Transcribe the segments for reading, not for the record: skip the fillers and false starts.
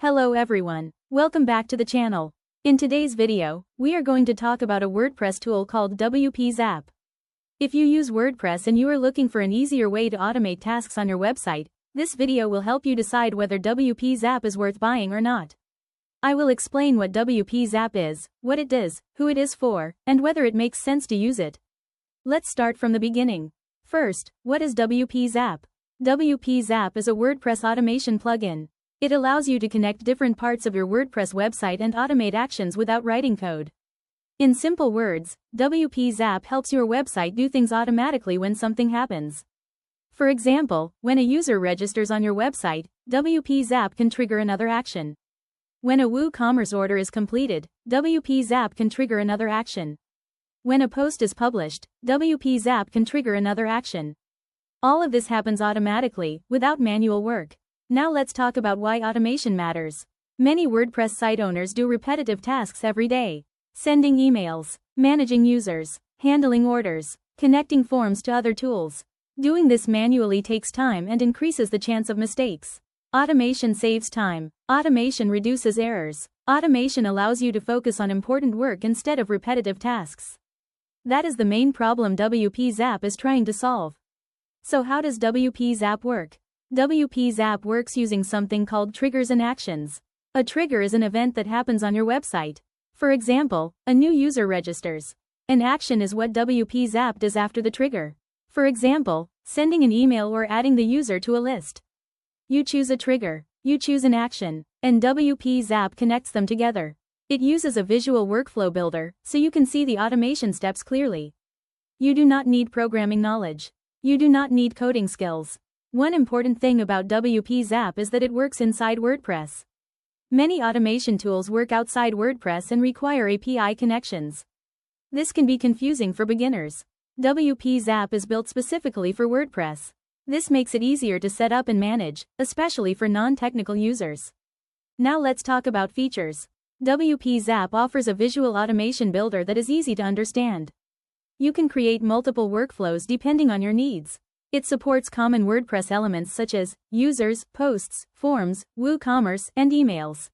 Hello everyone, welcome back to the channel. In today's video, we are going to talk about a WordPress tool called WPZap. If you use WordPress and you are looking for an easier way to automate tasks on your website, this video will help you decide whether WPZap is worth buying or not. I will explain what WPZap is, what it does, who it is for, and whether it makes sense to use it. Let's start from the beginning. First, what is WPZap? WPZap is a WordPress automation plugin. It allows you to connect different parts of your WordPress website and automate actions without writing code. In simple words, WPZap helps your website do things automatically when something happens. For example, when a user registers on your website, WPZap can trigger another action. When a WooCommerce order is completed, WPZap can trigger another action. When a post is published, WPZap can trigger another action. All of this happens automatically, without manual work. Now let's talk about why automation matters. Many WordPress site owners do repetitive tasks every day. Sending emails, managing users, handling orders, connecting forms to other tools. Doing this manually takes time and increases the chance of mistakes. Automation saves time. Automation reduces errors. Automation allows you to focus on important work instead of repetitive tasks. That is the main problem WPZap is trying to solve. So how does WPZap work? WPZap works using something called triggers and actions. A trigger is an event that happens on your website. For example, a new user registers. An action is what WPZap does after the trigger. For example, sending an email or adding the user to a list. You choose a trigger, you choose an action, and WPZap connects them together. It uses a visual workflow builder, so you can see the automation steps clearly. You do not need programming knowledge. You do not need coding skills. One important thing about WPZap is that it works inside WordPress. Many automation tools work outside WordPress and require API connections. This can be confusing for beginners. WPZap is built specifically for WordPress. This makes it easier to set up and manage, especially for non-technical users. Now let's talk about features. WPZap offers a visual automation builder that is easy to understand. You can create multiple workflows depending on your needs. It supports common WordPress elements such as users, posts, forms, WooCommerce, and emails.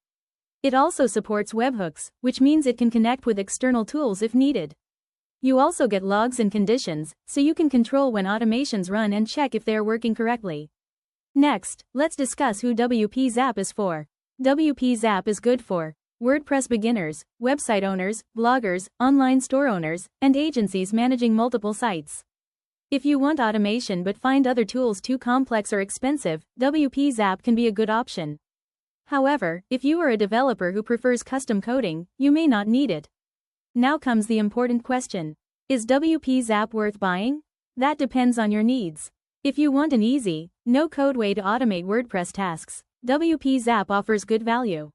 It also supports webhooks, which means it can connect with external tools if needed. You also get logs and conditions, so you can control when automations run and check if they are working correctly. Next, let's discuss who WPZap is for. WPZap is good for WordPress beginners, website owners, bloggers, online store owners, and agencies managing multiple sites. If you want automation but find other tools too complex or expensive, WPZap can be a good option. However, if you are a developer who prefers custom coding, you may not need it. Now comes the important question. Is WPZap worth buying? That depends on your needs. If you want an easy, no-code way to automate WordPress tasks, WPZap offers good value.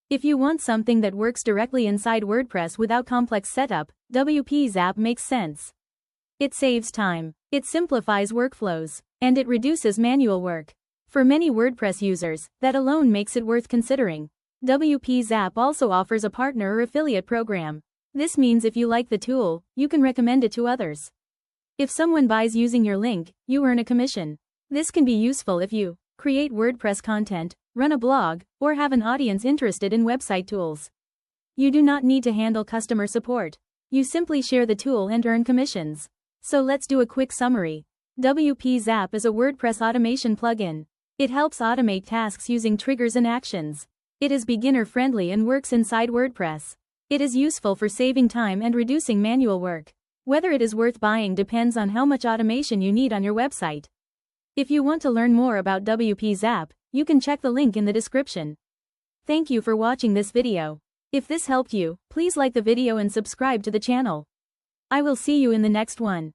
If you want something that works directly inside WordPress without complex setup, WPZap makes sense. It saves time, it simplifies workflows, and it reduces manual work. For many WordPress users, that alone makes it worth considering. WPZap also offers a partner or affiliate program. This means if you like the tool, you can recommend it to others. If someone buys using your link, you earn a commission. This can be useful if you create WordPress content, run a blog, or have an audience interested in website tools. You do not need to handle customer support. You simply share the tool and earn commissions. So let's do a quick summary. WPZap is a WordPress automation plugin. It helps automate tasks using triggers and actions. It is beginner-friendly and works inside WordPress. It is useful for saving time and reducing manual work. Whether it is worth buying depends on how much automation you need on your website. If you want to learn more about WPZap, you can check the link in the description. Thank you for watching this video. If this helped you, please like the video and subscribe to the channel. I will see you in the next one.